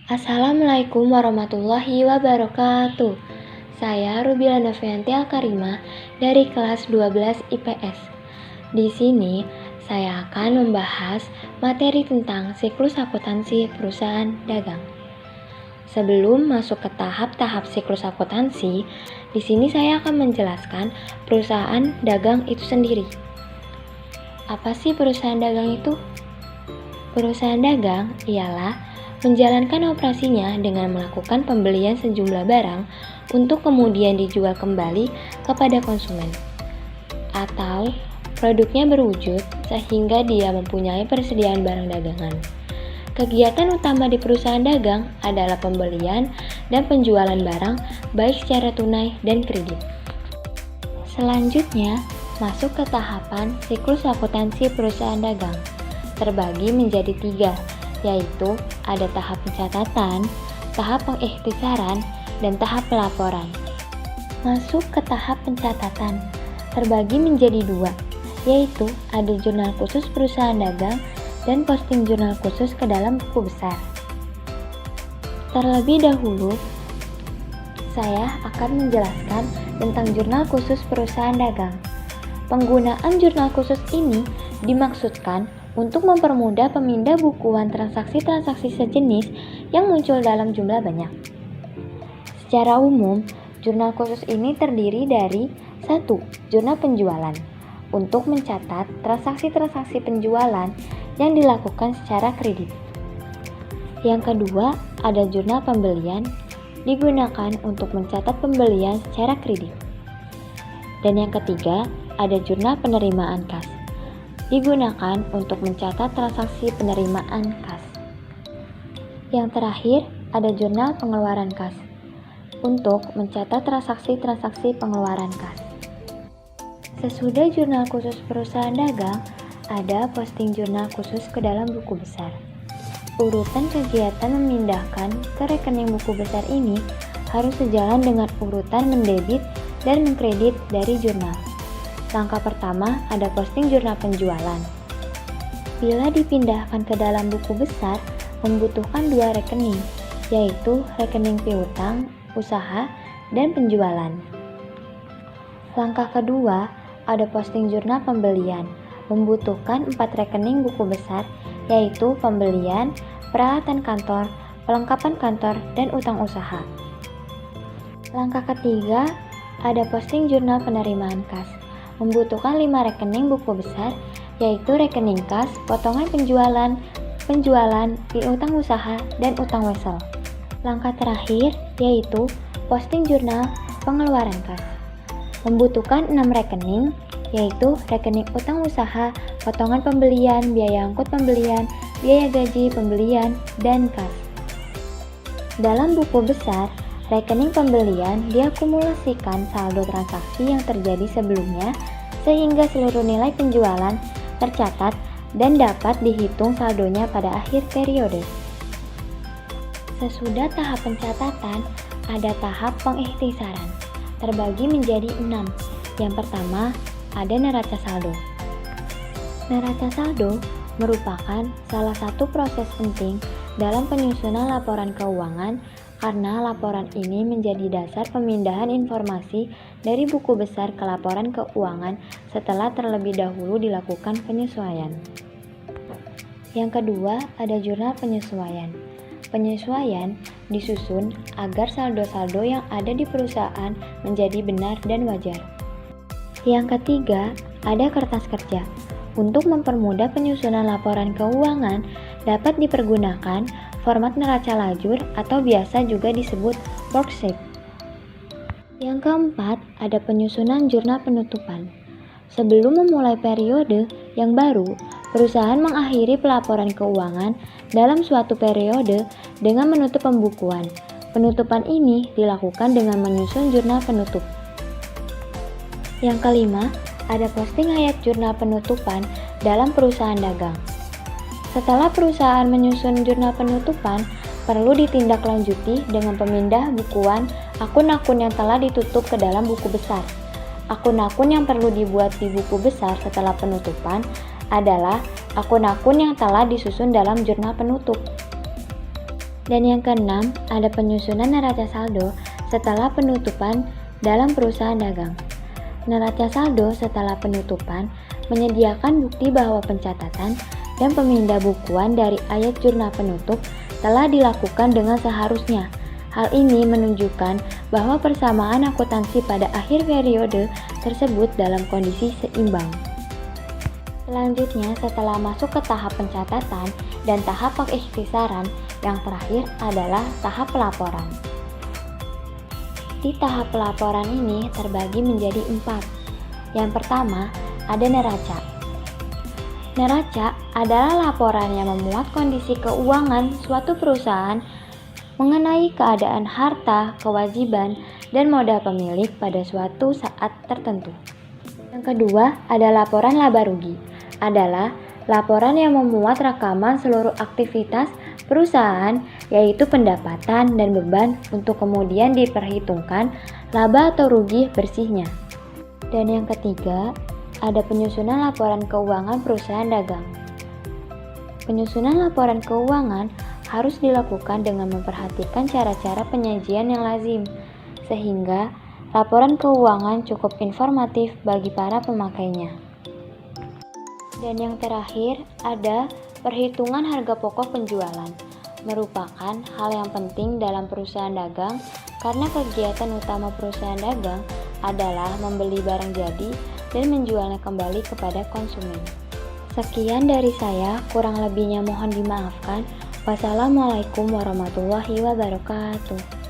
Assalamualaikum warahmatullahi wabarakatuh. Saya Rubilah Novianti Al-Karimah dari kelas 12 IPS. Di sini saya akan membahas materi tentang siklus akuntansi perusahaan dagang. Sebelum masuk ke tahap-tahap siklus akuntansi, di sini saya akan menjelaskan perusahaan dagang itu sendiri. Apa sih perusahaan dagang itu? Perusahaan dagang ialah menjalankan operasinya dengan melakukan pembelian sejumlah barang untuk kemudian dijual kembali kepada konsumen, atau produknya berwujud sehingga dia mempunyai persediaan barang dagangan. Kegiatan utama di perusahaan dagang adalah pembelian dan penjualan barang baik secara tunai dan kredit. Selanjutnya, masuk ke tahapan siklus akuntansi perusahaan dagang. Terbagi menjadi 3, yaitu ada tahap pencatatan, tahap pengikhtisaran, dan tahap pelaporan. Masuk ke tahap pencatatan, terbagi menjadi 2, yaitu ada jurnal khusus perusahaan dagang dan posting jurnal khusus ke dalam buku besar. Terlebih dahulu, saya akan menjelaskan tentang jurnal khusus perusahaan dagang. Penggunaan jurnal khusus ini dimaksudkan untuk mempermudah pemindah bukuan transaksi-transaksi sejenis yang muncul dalam jumlah banyak. Secara umum, jurnal khusus ini terdiri dari 1. Jurnal penjualan untuk mencatat transaksi-transaksi penjualan yang dilakukan secara kredit. Yang kedua, ada jurnal pembelian digunakan untuk mencatat pembelian secara kredit. Dan yang ketiga, ada jurnal penerimaan kas digunakan untuk mencatat transaksi penerimaan kas. Yang terakhir, ada jurnal pengeluaran kas untuk mencatat transaksi-transaksi pengeluaran kas. Sesudah jurnal khusus perusahaan dagang, ada posting jurnal khusus ke dalam buku besar. Urutan kegiatan memindahkan ke rekening buku besar ini harus sejalan dengan urutan mendebit dan mengkredit dari jurnal. Langkah pertama ada posting jurnal penjualan. Bila dipindahkan ke dalam buku besar, membutuhkan 2 rekening, yaitu rekening piutang, usaha, dan penjualan. Langkah kedua ada posting jurnal pembelian, membutuhkan 4 rekening buku besar, yaitu pembelian, peralatan kantor, perlengkapan kantor, dan utang usaha. Langkah ketiga ada posting jurnal penerimaan kas, membutuhkan 5 rekening buku besar, yaitu rekening kas, potongan penjualan, piutang usaha, dan utang wesel. Langkah terakhir yaitu posting jurnal pengeluaran kas, membutuhkan 6 rekening, yaitu rekening utang usaha, potongan pembelian, biaya angkut pembelian, biaya gaji pembelian, dan kas. Dalam buku besar, rekening pembelian diakumulasikan saldo transaksi yang terjadi sebelumnya sehingga seluruh nilai penjualan tercatat dan dapat dihitung saldonya pada akhir periode. Sesudah tahap pencatatan, ada tahap pengikhtisaran. Terbagi menjadi 6. Yang pertama, ada neraca saldo. Neraca saldo merupakan salah satu proses penting dalam penyusunan laporan keuangan karena laporan ini menjadi dasar pemindahan informasi dari buku besar ke laporan keuangan setelah terlebih dahulu dilakukan penyesuaian. Yang kedua, ada jurnal penyesuaian. Penyesuaian disusun agar saldo-saldo yang ada di perusahaan menjadi benar dan wajar. Yang ketiga, ada kertas kerja. Untuk mempermudah penyusunan laporan keuangan dapat dipergunakan format neraca lajur atau biasa juga disebut worksheet. Yang keempat, ada penyusunan jurnal penutupan. Sebelum memulai periode yang baru, perusahaan mengakhiri pelaporan keuangan dalam suatu periode dengan menutup pembukuan. Penutupan ini dilakukan dengan menyusun jurnal penutup. Yang kelima, ada posting ayat jurnal penutupan dalam perusahaan dagang. Setelah perusahaan menyusun jurnal penutupan, perlu ditindaklanjuti dengan pemindah bukuan akun-akun yang telah ditutup ke dalam buku besar. Akun-akun yang perlu dibuat di buku besar setelah penutupan adalah akun-akun yang telah disusun dalam jurnal penutup. Dan yang keenam, ada penyusunan neraca saldo setelah penutupan dalam perusahaan dagang. Neraca saldo setelah penutupan menyediakan bukti bahwa pencatatan dan pemindahbukuan dari ayat jurnal penutup telah dilakukan dengan seharusnya. Hal ini menunjukkan bahwa persamaan akuntansi pada akhir periode tersebut dalam kondisi seimbang. Selanjutnya, setelah masuk ke tahap pencatatan dan tahap pengikhtisaran, yang terakhir adalah tahap pelaporan. Di tahap pelaporan ini terbagi menjadi 4. Yang pertama, ada neraca. Neraca adalah laporan yang memuat kondisi keuangan suatu perusahaan mengenai keadaan harta, kewajiban, dan modal pemilik pada suatu saat tertentu. Yang kedua, ada laporan laba rugi. Adalah laporan yang memuat rekaman seluruh aktivitas perusahaan, yaitu pendapatan dan beban untuk kemudian diperhitungkan laba atau rugi bersihnya. Dan yang ketiga, ada penyusunan laporan keuangan perusahaan dagang. Penyusunan laporan keuangan harus dilakukan dengan memperhatikan cara-cara penyajian yang lazim, sehingga laporan keuangan cukup informatif bagi para pemakainya. Dan yang terakhir, ada perhitungan harga pokok penjualan. Merupakan hal yang penting dalam perusahaan dagang karena kegiatan utama perusahaan dagang adalah membeli barang jadi dan menjualnya kembali kepada konsumen. Sekian dari saya, kurang lebihnya mohon dimaafkan. Wassalamualaikum warahmatullahi wabarakatuh.